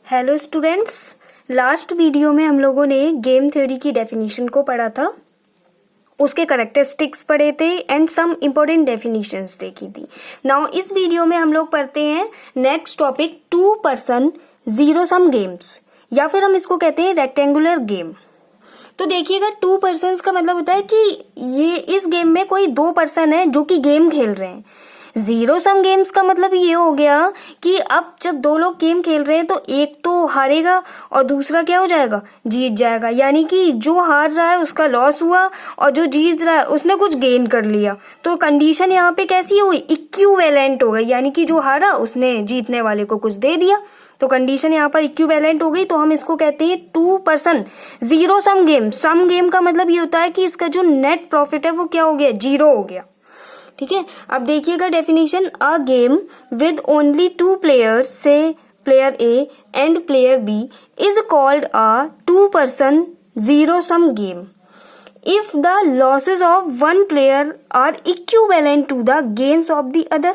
Hello students, last video में हम लोगों ने गेम थ्योरी की डेफिनेशन को पढ़ा था, उसके करेक्टरिस्टिक्स पढ़े थे एंड सम इम्पोर्टेंट डेफिनेशंस देखी थी। नाउ इस वीडियो में हम लोग पढ़ते हैं next topic, two person zero sum games, या फिर हम इसको कहते हैं रेक्टेंगुलर गेम। तो देखिएगा, टू पर्सन्स का मतलब होता है कि ये इस गेम में कोई दो पर्सन है जो कि गेम खेल रहे हैं। जीरो सम गेम्स का मतलब ये हो गया कि अब जब दो लोग गेम खेल रहे हैं तो एक तो हारेगा और दूसरा क्या हो जाएगा, जीत जाएगा। यानी कि जो हार रहा है उसका लॉस हुआ और जो जीत रहा है उसने कुछ गेन कर लिया। तो कंडीशन यहाँ पे कैसी हुई, इक्विवेलेंट हो गई, यानी कि जो हारा उसने जीतने वाले को कुछ दे दिया। तो कंडीशन यहाँ पर इक्विवेलेंट हो गई। तो हम इसको कहते हैं two person zero sum game. Sum game का मतलब ये होता है कि इसका जो नेट प्रॉफिट है वो क्या हो गया, जीरो हो गया। ठीक है, अब देखिएगा definition, a game with only two players, say player A and player B, is called a two person zero sum game if the losses of one player are equivalent to the gains of the other,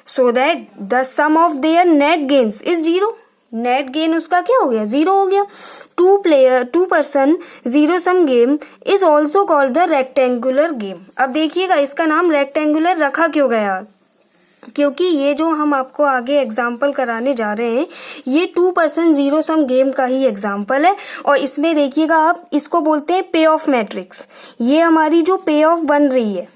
so that the sum of their net gains is zero. Net gain उसका क्या हो गया, zero हो गया। Two person zero sum game is also called the rectangular game. अब देखिएगा, इसका नाम रेक्टेंगुलर रखा क्यों गया, क्योंकि ये जो हम आपको आगे एग्जाम्पल कराने जा रहे हैं ये two person zero sum game का ही एग्जाम्पल है। और इसमें देखिएगा, आप इसको बोलते हैं पे ऑफ मैट्रिक्स। ये हमारी जो पे ऑफ बन रही है,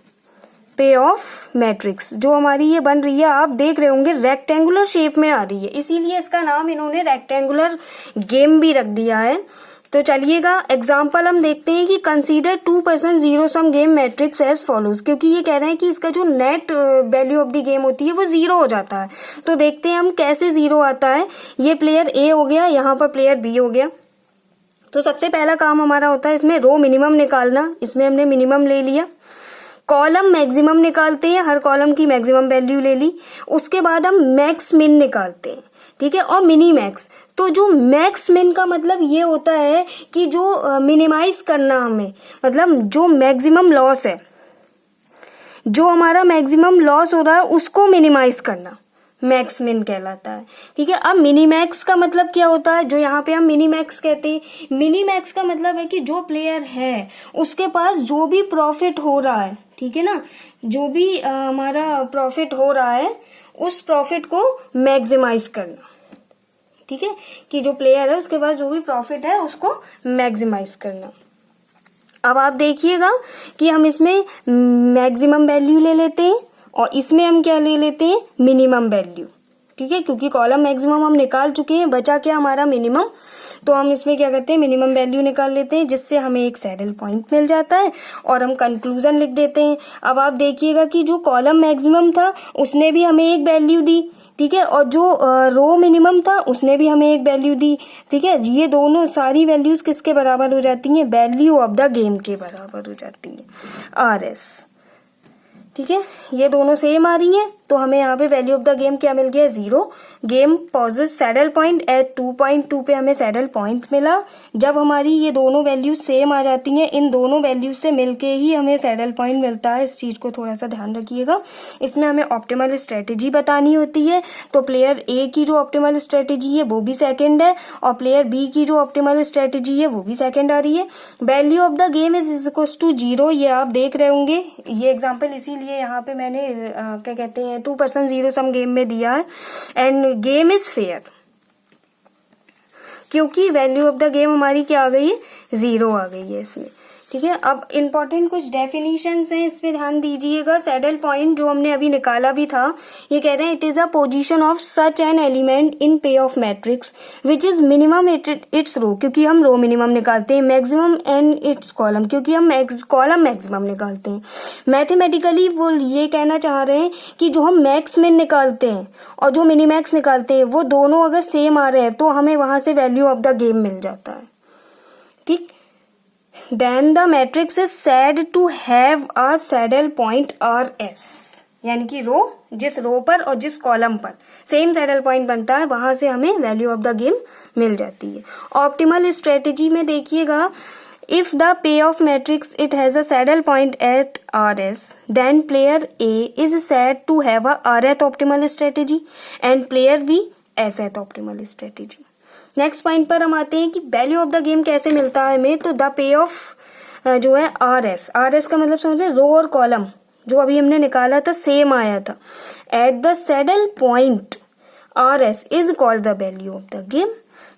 पे ऑफ मैट्रिक्स जो हमारी ये बन रही है, आप देख रहे होंगे रेक्टेंगुलर शेप में आ रही है, इसीलिए इसका नाम इन्होंने रेक्टेंगुलर गेम भी रख दिया है। तो चलिएगा एग्जाम्पल हम देखते हैं कि consider two person zero sum game matrix as follows, क्योंकि ये कह रहे हैं कि इसका जो net value of the game होती है वो जीरो हो जाता है। तो देखते हैं हम कैसे जीरो आता है। ये प्लेयर ए हो गया, यहाँ पर प्लेयर बी हो गया। तो सबसे पहला काम हमारा होता है इसमें रो मिनिमम निकालना। इसमें हमने मिनिमम ले लिया। कॉलम मैक्सिमम निकालते हैं, हर कॉलम की मैक्सिमम वैल्यू ले ली। उसके बाद हम मैक्स मिन निकालते हैं, ठीक है, और मिनी मैक्स। तो जो मैक्स मिन का मतलब ये होता है कि जो मिनिमाइज करना हमें, मतलब जो मैक्सिमम लॉस है, जो हमारा मैक्सिमम लॉस हो रहा है उसको मिनिमाइज करना मैक्स मिन कहलाता है। ठीक है, अब मिनी मैक्स का मतलब क्या होता है, जो यहाँ पे हम मिनी मैक्स कहते हैं। मिनी मैक्स का मतलब है कि जो प्लेयर है उसके पास जो भी प्रॉफिट हो रहा है, ठीक है ना, जो भी हमारा प्रॉफिट हो रहा है उस प्रॉफिट को मैक्सिमाइज करना। ठीक है, कि जो प्लेयर है उसके पास जो भी प्रॉफिट है उसको मैक्सिमाइज करना। अब आप देखिएगा कि हम इसमें मैक्सिमम वैल्यू ले लेते हैं और इसमें हम क्या ले लेते हैं, मिनिमम वैल्यू। ठीक है, क्योंकि कॉलम मैक्सिमम हम निकाल चुके हैं, बचा क्या हमारा मिनिमम। तो हम इसमें क्या करते हैं, मिनिमम वैल्यू निकाल लेते हैं, जिससे हमें एक सैडल पॉइंट मिल जाता है और हम कंक्लूजन लिख देते हैं। अब आप देखिएगा कि जो कॉलम मैक्सिमम था उसने भी हमें एक वैल्यू दी, ठीक है, और जो रो मिनिमम था उसने भी हमें एक वैल्यू दी। ठीक है, ये दोनों सारी वैल्यूज किसके बराबर हो जाती हैं, वैल्यू ऑफ द गेम के बराबर हो जाती है, RS। ठीक है, ये दोनों सेम आ रही हैं, तो हमें यहाँ पे वैल्यू ऑफ द गेम क्या मिल गया, zero. Game possess saddle point at 2.2 पे हमें सैडल पॉइंट मिला। जब हमारी ये दोनों वैल्यूज सेम आ जाती हैं, इन दोनों वैल्यूज से मिलके ही हमें सैडल पॉइंट मिलता है। इस चीज को थोड़ा सा ध्यान रखिएगा। इसमें हमें ऑप्टिमल स्ट्रेटेजी बतानी होती है। तो प्लेयर ए की जो ऑप्टिमल स्ट्रेटेजी है वो भी सेकेंड है और प्लेयर बी की जो ऑप्टिमल स्ट्रेटेजी है वो भी सेकेंड आ रही है। Value of the game is equal to zero, ये आप देख रहे होंगे। ये एग्जाम्पल इसीलिए यहाँ पे मैंने क्या कहते हैं, two person zero sum game में दिया है। एंड गेम इज फेयर, क्योंकि वैल्यू ऑफ द गेम हमारी क्या आ गई है, जीरो आ गई है इसमें। ठीक है, अब इम्पोर्टेंट कुछ डेफिनेशंस हैं, इस पे ध्यान दीजिएगा। सैडल पॉइंट जो हमने अभी निकाला भी था, ये कह रहे हैं it is a position of such an element in payoff matrix which is minimum its row, क्योंकि हम रो मिनिमम निकालते हैं, मैक्सिमम एंड इट्स कॉलम, क्योंकि हम कॉलम मैक्सिमम निकालते हैं। मैथमेटिकली वो ये कहना चाह रहे हैं कि जो हम मैक्स मिन निकालते हैं और जो मिनी मैक्स निकालते हैं वो दोनों अगर सेम आ रहे हैं तो हमें वहां से वैल्यू ऑफ द गेम मिल जाता है। ठीक, then the matrix is said to have a saddle point RS, यानी कि रो, जिस रो पर और जिस कॉलम पर सेम सैडल पॉइंट बनता है वहां से हमें वैल्यू ऑफ द गेम मिल जाती है। ऑप्टिमल स्ट्रेटेजी में देखिएगा, if the payoff matrix it has a saddle point at RS, then player A is said to have a Rth optimal strategy and player B Sth optimal strategy. Next point पर हम आते हैं कि value of the game कैसे मिलता है हमें। तो द पे ऑफ जो है आर एस का मतलब समझे रो और कॉलम जो अभी हमने निकाला था सेम आया था। At the saddle point R S is called the value of the game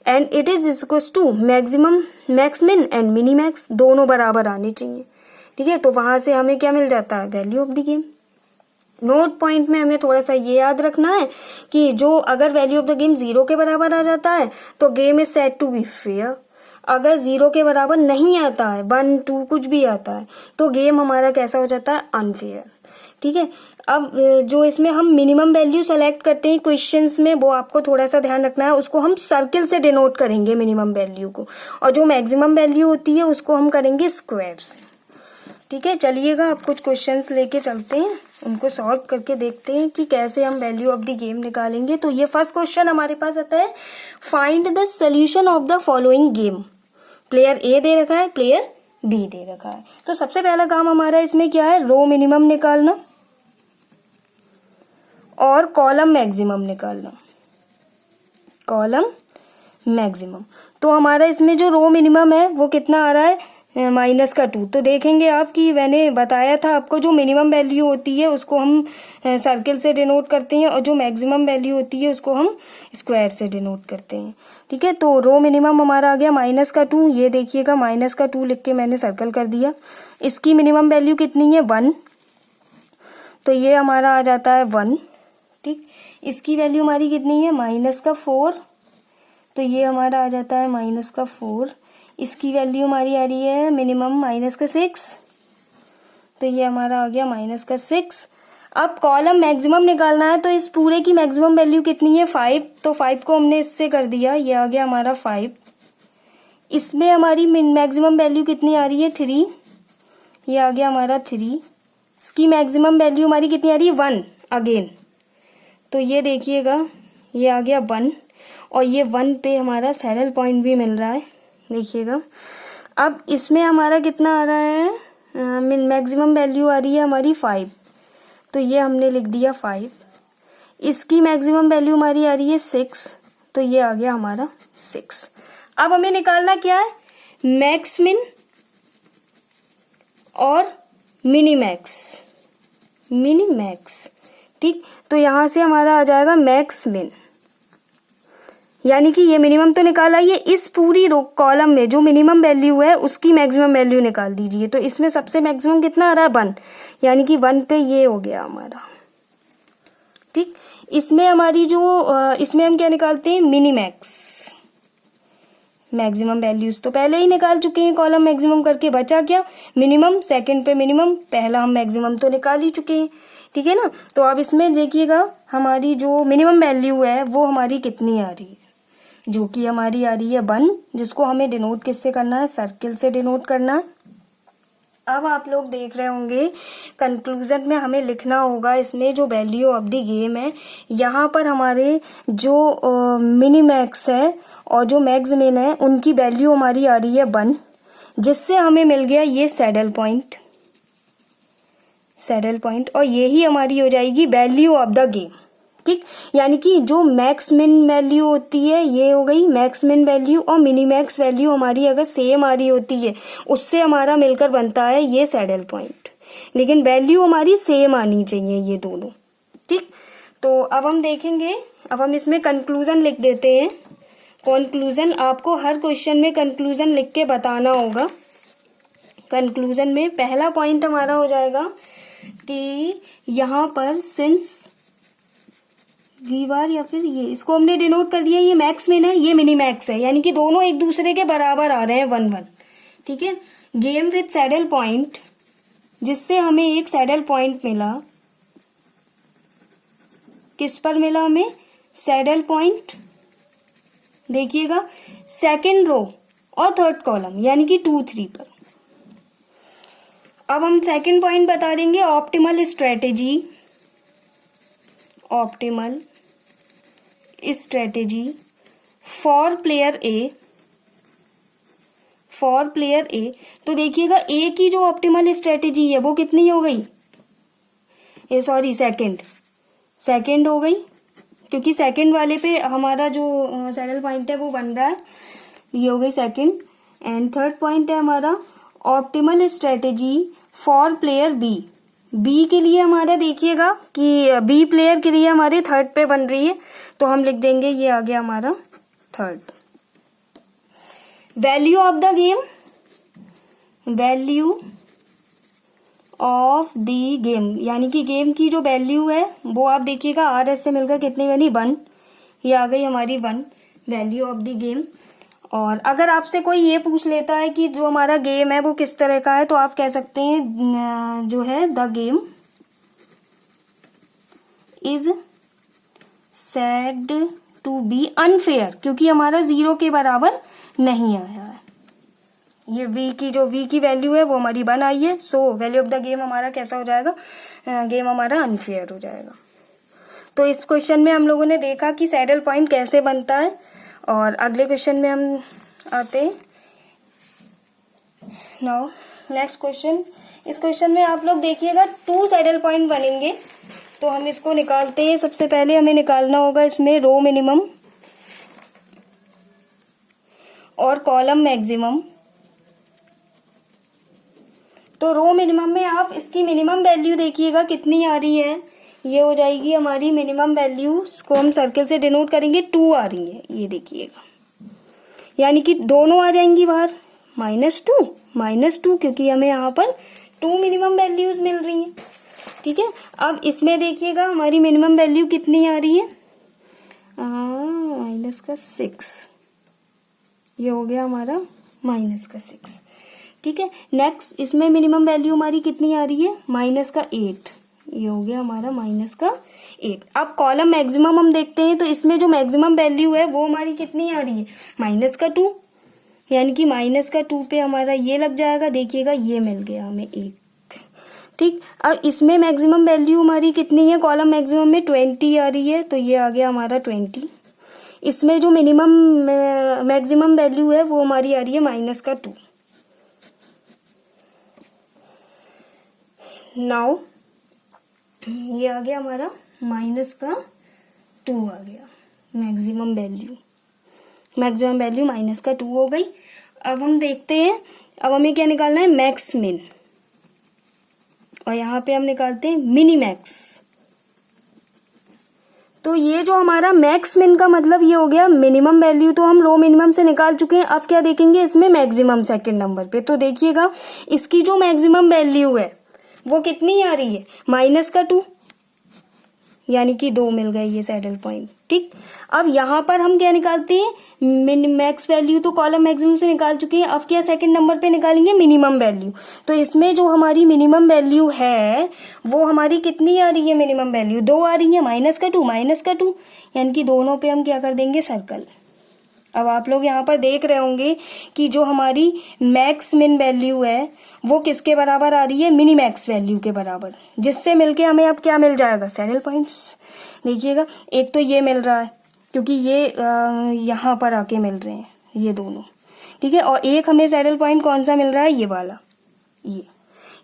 and it is equal to maximum max min and minimax, दोनों बराबर आने चाहिए। ठीक है, तो वहां से हमें क्या मिल जाता है, value of the game. Note point में हमें थोड़ा सा ये याद रखना है कि जो अगर वैल्यू ऑफ द गेम 0 के बराबर आ जाता है तो game is said to be fair. अगर 0 के बराबर नहीं आता है, 1 2 कुछ भी आता है, तो गेम हमारा कैसा हो जाता है, अनफेयर। ठीक है, अब जो इसमें हम मिनिमम वैल्यू सेलेक्ट करते हैं क्वेश्चंस में, वो आपको थोड़ा सा ध्यान रखना है। उसको हम सर्किल से डिनोट करेंगे मिनिमम वैल्यू को, और जो मैक्सिमम वैल्यू होती है उसको हम करेंगे स्क्वायर से। ठीक है, चलिएगा अब कुछ क्वेश्चंस लेके चलते हैं, उनको सॉल्व करके देखते हैं कि कैसे हम वैल्यू ऑफ द गेम निकालेंगे। तो ये फर्स्ट क्वेश्चन हमारे पास आता है, find the solution of the following game. Player A दे रखा है, प्लेयर बी दे रखा है। तो सबसे पहला काम हमारा इसमें क्या है, रो मिनिमम निकालना और कॉलम मैक्सिमम निकालना, कॉलम मैक्सिमम। तो हमारा इसमें जो रो मिनिमम है वो कितना आ रहा है, -2। तो देखेंगे आप कि मैंने बताया था आपको, जो मिनिमम वैल्यू होती है उसको हम सर्किल से डिनोट करते हैं और जो मैक्सिमम वैल्यू होती है उसको हम स्क्वायर से डिनोट करते हैं। ठीक है, तो रो मिनिमम हमारा आ गया -2। ये देखिएगा -2 लिख के मैंने सर्कल कर दिया। इसकी मिनिमम वैल्यू कितनी है, 1, तो ये हमारा आ जाता है 1। ठीक, इसकी वैल्यू हमारी कितनी है, -4, तो ये हमारा आ जाता है -4। इसकी वैल्यू हमारी आ रही है मिनिमम -6, तो ये हमारा आ गया -6। अब कॉलम मैक्सिमम निकालना है, तो इस पूरे की मैक्सिमम वैल्यू कितनी है, 5, तो 5 को हमने इससे कर दिया, ये आ गया हमारा 5। इसमें हमारी मैक्सिमम वैल्यू कितनी आ रही है, 3, ये आ गया हमारा 3। इसकी मैक्सिमम वैल्यू हमारी कितनी आ रही है, 1 अगेन, तो ये देखिएगा ये आ गया 1, और ये 1 पे हमारा सैडल पॉइंट भी मिल रहा है, देखिएगा। अब इसमें हमारा कितना आ रहा है, मैक्सिमम वैल्यू आ रही है हमारी 5, तो ये हमने लिख दिया 5। इसकी मैक्सिमम वैल्यू हमारी आ रही है 6, तो ये आ गया हमारा 6। अब हमें निकालना क्या है, मैक्स मिन और मिनी मैक्स। ठीक, तो यहां से हमारा आ जाएगा मैक्स मिन, यानी कि ये मिनिमम तो निकाला, ये इस पूरी रो कॉलम में जो मिनिमम वैल्यू है उसकी मैक्सिमम वैल्यू निकाल दीजिए। तो इसमें सबसे मैक्सिमम कितना आ रहा है, 1, यानी कि 1 पे ये हो गया हमारा। ठीक, इसमें हमारी जो इसमें हम क्या निकालते हैं, मिनी मैक्सिमम वैल्यूज तो पहले ही निकाल चुके हैं कॉलम मैक्सिमम करके, बचा क्या, मिनिमम। सेकंड पे मिनिमम, पहला हम मैक्सिमम तो निकाल ही चुके हैं। ठीक है ना, तो अब इसमें देखिएगा हमारी जो मिनिमम वैल्यू है वो हमारी कितनी आ रही है, जो कि हमारी आ रही है 1, जिसको हमें डिनोट किससे करना है, सर्किल से डिनोट करना है। अब आप लोग देख रहे होंगे कंक्लूजन में हमें लिखना होगा इसमें जो वैल्यू ऑफ द गेम है, यहाँ पर हमारे जो मिनी मैक्स है और जो मैक्स मिन है उनकी वैल्यू हमारी आ रही है 1, जिससे हमें मिल गया ये सैडल पॉइंट, और यही हमारी हो जाएगी वैल्यू ऑफ द गेम। ठीक, यानी कि जो मैक्स मिन वैल्यू होती है ये हो गई मैक्स मिन वैल्यू, और मिनी मैक्स वैल्यू हमारी अगर सेम आ रही होती है उससे हमारा मिलकर बनता है ये सैडल पॉइंट, लेकिन वैल्यू हमारी सेम आनी चाहिए ये दोनों। ठीक, तो अब हम देखेंगे, अब हम इसमें कंक्लूजन लिख देते हैं। कंक्लूजन आपको हर क्वेश्चन में कंक्लूजन लिख के बताना होगा। कंक्लूजन में पहला पॉइंट हमारा हो जाएगा कि यहाँ पर सिंस वी बार, या फिर ये इसको हमने डिनोट कर दिया, ये मैक्स मिन है, ये मिनी मैक्स है, यानी कि दोनों एक दूसरे के बराबर आ रहे हैं 1 1। ठीक है, गेम विथ सैडल पॉइंट, जिससे हमें एक सैडल पॉइंट मिला, किस पर मिला हमें, सैडल पॉइंट, देखिएगा सेकंड रो और थर्ड कॉलम, यानी कि 2 3 पर। अब हम सेकंड पॉइंट बता देंगे, ऑप्टिमल स्ट्रेटेजी फॉर प्लेयर ए। तो देखिएगा ए की जो ऑप्टिमल स्ट्रेटेजी है वो कितनी हो गई, सेकंड हो गई। क्योंकि सेकंड वाले पे हमारा जो सैडल पॉइंट है वो बन रहा है। ये हो गई सेकंड। एंड थर्ड पॉइंट है हमारा optimal strategy for player B. B के लिए हमारा देखिएगा कि बी प्लेयर के लिए हमारे थर्ड पे बन रही है, तो हम लिख देंगे ये आ गया हमारा third. Value of the game, value of the game यानी कि गेम की जो वैल्यू है वो आप देखिएगा आर एस से मिलकर कितनी बनी 1। ये आ गई हमारी 1 वैल्यू ऑफ द गेम। और अगर आपसे कोई ये पूछ लेता है कि जो हमारा गेम है वो किस तरह का है, तो आप कह सकते हैं जो है the game is said to be unfair, क्योंकि हमारा 0 के बराबर नहीं आया है। ये v की वैल्यू है वो हमारी 1 आई है। So value of the game हमारा कैसा हो जाएगा, गेम हमारा अनफेयर हो जाएगा। तो इस क्वेश्चन में हम लोगों ने देखा कि सैडल पॉइंट कैसे बनता है। और अगले क्वेश्चन में हम आते हैं। Now next question. इस क्वेश्चन में आप लोग देखिएगा 2 सैडल पॉइंट बनेंगे, तो हम इसको निकालते हैं। सबसे पहले हमें निकालना होगा इसमें रो मिनिमम और कॉलम मैक्सिमम। तो रो मिनिमम में आप इसकी मिनिमम वैल्यू देखिएगा कितनी आ रही है। ये हो जाएगी हमारी मिनिमम वैल्यू, इसको हम सर्कल से डिनोट करेंगे, 2 आ रही है। ये देखिएगा, यानी कि दोनों आ जाएंगी बाहर, -2 क्योंकि हमें यहाँ पर 2 मिनिमम वैल्यूज मिल रही हैं। ठीक है, अब इसमें देखिएगा हमारी मिनिमम वैल्यू कितनी आ रही है, -6। ये हो गया हमारा -6। ठीक है, नेक्स्ट इसमें मिनिमम वैल्यू हमारी कितनी आ रही है, -8। ये हो गया हमारा -8। अब कॉलम मैक्सिमम हम देखते हैं, तो इसमें जो मैक्सिमम वैल्यू है वो हमारी कितनी आ रही है, -2, यानी कि -2 पे हमारा ये लग जाएगा। देखिएगा ये मिल गया हमें 1। ठीक, अब इसमें मैक्सिमम वैल्यू हमारी कितनी है, कॉलम मैक्सिमम में 20 आ रही है, तो ये आ गया हमारा 20। इसमें जो मिनिमम मैक्सिमम वैल्यू है वो हमारी आ रही है -2। नाउ ये आ गया हमारा -2 आ गया मैक्सिमम वैल्यू -2 हो गई। अब हम देखते हैं, अब हमें क्या निकालना है, मैक्स मिन, और यहाँ पे हम निकालते हैं मिनी मैक्स। तो ये जो हमारा मैक्स मिन का मतलब ये हो गया, मिनिमम वैल्यू तो हम रो मिनिमम से निकाल चुके हैं। अब क्या देखेंगे इसमें मैक्सिमम सेकंड नंबर पे, तो देखिएगा इसकी जो मैक्सिमम वैल्यू है वो कितनी आ रही है, -2, यानी कि 2 मिल गए ये सैडल पॉइंट। ठीक, अब यहाँ पर हम क्या निकालते हैं, मैक्स वैल्यू तो कॉलम मैक्सिमम से निकाल चुके हैं। अब क्या सेकंड नंबर पे निकालेंगे, मिनिमम वैल्यू। तो इसमें जो हमारी मिनिमम वैल्यू है वो हमारी कितनी आ रही है, मिनिमम वैल्यू 2 आ रही है, -2, यानी कि दोनों पे हम क्या कर देंगे, सर्कल। अब आप लोग यहाँ पर देख रहे होंगे कि जो हमारी मैक्स मिन वैल्यू है वो किसके बराबर आ रही है, मिनी मैक्स वैल्यू के बराबर, जिससे मिलके हमें अब क्या मिल जाएगा, सैडल पॉइंट्स। देखिएगा एक तो ये मिल रहा है क्योंकि ये यहाँ पर आके मिल रहे हैं ये दोनों। ठीक है, और एक हमें सैडल पॉइंट कौन सा मिल रहा है, ये वाला, ये,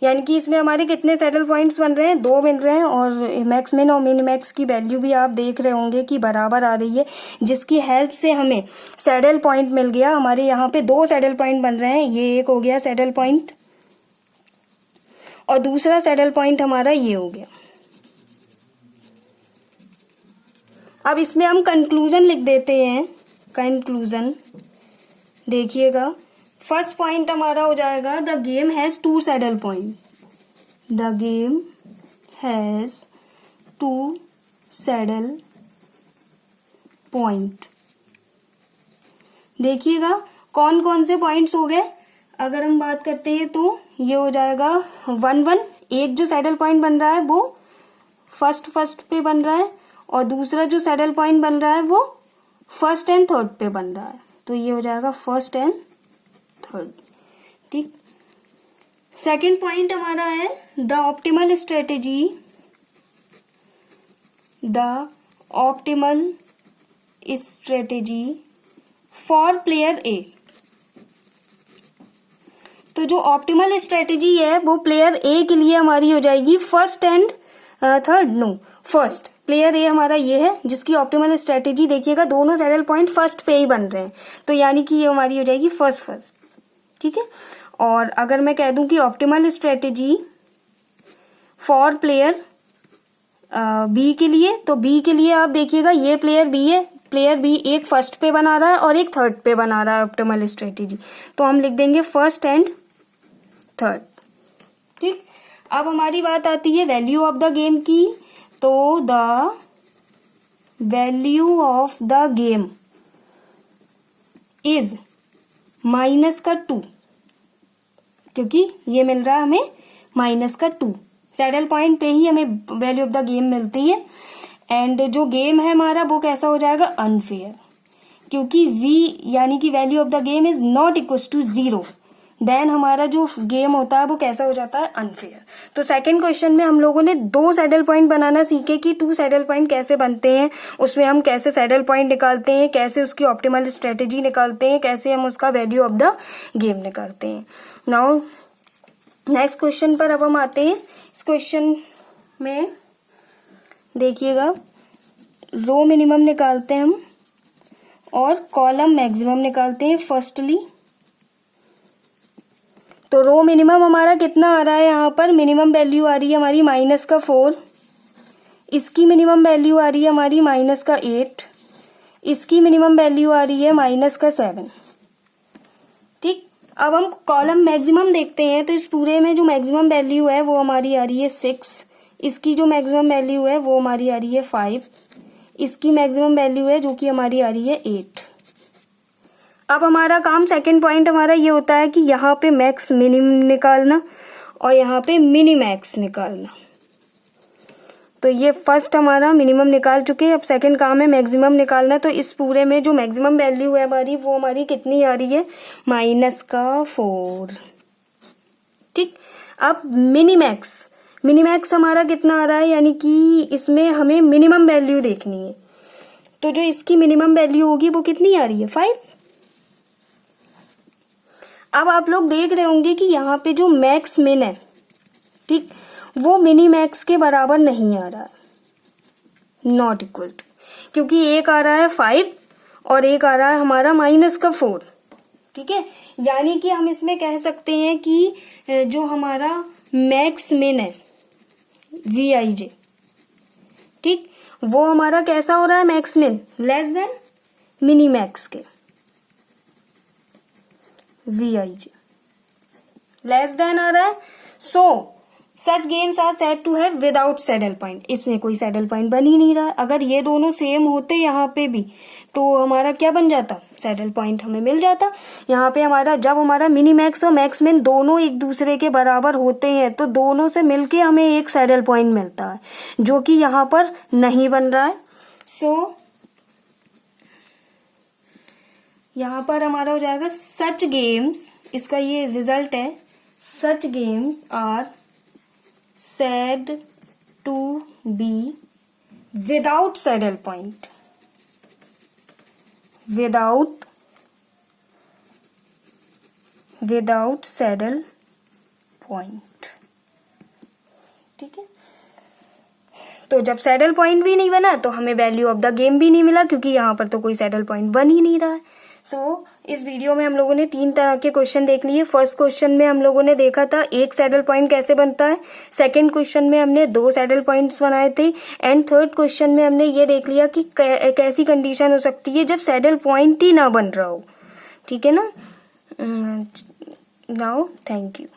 यानी कि इसमें हमारे कितने सैडल पॉइंट्स बन रहे हैं, 2 मिल रहे हैं। और मैक्स मिन और मिनी मैक्स की वैल्यू भी आप देख रहे होंगे कि बराबर आ रही है, जिसकी हेल्प से हमें सैडल पॉइंट मिल गया। हमारे यहाँ पे 2 सैडल पॉइंट बन रहे हैं, ये एक हो गया सैडल पॉइंट और दूसरा सैडल पॉइंट हमारा ये हो गया। अब इसमें हम कंक्लूजन लिख देते हैं, कंक्लूजन। देखिएगा फर्स्ट पॉइंट हमारा हो जाएगा, the game has 2 saddle point, the game has 2 saddle point. देखिएगा कौन कौन से पॉइंट्स हो गए, अगर हम बात करते हैं तो ये हो जाएगा 1-1। एक जो सैडल पॉइंट बन रहा है वो फर्स्ट पे बन रहा है, और दूसरा जो सैडल पॉइंट बन रहा है वो फर्स्ट एंड थर्ड पे बन रहा है, तो ये हो जाएगा फर्स्ट एंड थर्ड। ठीक, सेकंड पॉइंट हमारा है the optimal strategy, the optimal strategy for player ए। तो जो ऑप्टिमल स्ट्रेटेजी है वो प्लेयर ए के लिए हमारी हो जाएगी first and third, no first, player A हमारा ये है जिसकी ऑप्टिमल स्ट्रेटेजी देखिएगा दोनों सैडल पॉइंट फर्स्ट पे ही बन रहे हैं, तो यानी कि ये हमारी हो जाएगी फर्स्ट। ठीक है, और अगर मैं कह दूं कि optimal strategy for player B के लिए, तो बी के लिए आप देखिएगा ये प्लेयर बी है, प्लेयर बी एक फर्स्ट पे बना रहा है और एक थर्ड पे बना रहा है ऑप्टिमल स्ट्रेटेजी, तो हम लिख देंगे फर्स्ट एंड थर्ड। ठीक, अब हमारी बात आती है वैल्यू ऑफ द गेम की, तो the value of the game is -2, क्योंकि ये मिल रहा है हमें -2, सैडल पॉइंट पे ही हमें वैल्यू ऑफ द गेम मिलती है। एंड जो गेम है हमारा वो कैसा हो जाएगा, अनफेयर, क्योंकि v यानी कि value of the game is not equal to 0, then हमारा जो गेम होता है वो कैसा हो जाता है, अनफेयर। तो सेकंड क्वेश्चन में हम लोगों ने 2 सैडल पॉइंट बनाना सीखे कि 2 सैडल पॉइंट कैसे बनते हैं, उसमें हम कैसे सैडल पॉइंट निकालते हैं, कैसे उसकी ऑप्टिमल स्ट्रेटेजी निकालते हैं, कैसे हम उसका वैल्यू ऑफ द गेम निकालते हैं। नाउ नेक्स्ट क्वेश्चन पर अब हम आते हैं। इस क्वेश्चन में देखिएगा रो मिनिमम निकालते हैं हम और कॉलम मैक्सिमम निकालते हैं फर्स्टली। तो रो मिनिमम हमारा कितना आ रहा है, यहाँ पर मिनिमम वैल्यू आ रही है हमारी -4, इसकी मिनिमम वैल्यू आ रही है हमारी -8, इसकी मिनिमम वैल्यू आ रही है -7। ठीक, अब हम कॉलम मैक्सिमम देखते हैं, तो इस पूरे में जो मैक्सिमम वैल्यू है वो हमारी आ रही है 6, इसकी जो मैक्सिमम वैल्यू है वो हमारी आ रही है 5, इसकी मैक्सिमम वैल्यू है जो कि हमारी आ रही है 8। अब हमारा काम सेकंड पॉइंट हमारा ये होता है कि यहाँ पे मैक्स मिनिम निकालना और यहाँ पे मिनी मैक्स निकालना। तो ये फर्स्ट हमारा मिनिमम निकाल चुके हैं, अब सेकंड काम है मैक्सिमम निकालना। तो इस पूरे में जो मैक्सिमम वैल्यू है हमारी वो हमारी कितनी आ रही है, -4। ठीक, अब मिनीमैक्स हमारा कितना आ रहा है, यानी कि इसमें हमें मिनिमम वैल्यू देखनी है, तो जो इसकी मिनिमम वैल्यू होगी वो कितनी आ रही है, 5। अब आप लोग देख रहे होंगे कि यहाँ पे जो मैक्स मिन है, ठीक, वो मिनी मैक्स के बराबर नहीं आ रहा है, नॉट इक्वल टू, क्योंकि एक आ रहा है 5 और एक आ रहा है हमारा -4। ठीक है, यानी कि हम इसमें कह सकते हैं कि जो हमारा मैक्स मिन है VIJ, ठीक, वो हमारा कैसा हो रहा है, maximin less than minimax के, VIJ लेस देन आ रहा है। So such games are said to have without saddle point, इसमें कोई सैडल पॉइंट बन ही नहीं रहा है। अगर ये दोनों सेम होते यहाँ पे भी तो हमारा क्या बन जाता, सैडल पॉइंट हमें मिल जाता। यहाँ पे हमारा जब हमारा मिनी मैक्स और मैक्स मिन दोनों एक दूसरे के बराबर होते हैं तो दोनों से मिलके हमें एक सैडल पॉइंट मिलता है, जो कि यहाँ पर नहीं बन रहा है। सो यहाँ पर हमारा हो जाएगा सच गेम्स, इसका ये रिजल्ट है, such games are said to be without saddle point, without saddle point। ठीक है, तो जब सैडल पॉइंट भी नहीं बना तो हमें वैल्यू ऑफ द गेम भी नहीं मिला, क्योंकि यहाँ पर तो कोई सैडल पॉइंट बन ही नहीं रहा है। सो इस वीडियो में हम लोगों ने 3 तरह के क्वेश्चन देख लिए। फर्स्ट क्वेश्चन में हम लोगों ने देखा था एक सैडल पॉइंट कैसे बनता है, सेकंड क्वेश्चन में हमने 2 सैडल पॉइंट्स बनाए थे, एंड थर्ड क्वेश्चन में हमने ये देख लिया कि कैसी कंडीशन हो सकती है जब सैडल पॉइंट ही ना बन रहा हो। ठीक है ना। Now thank you.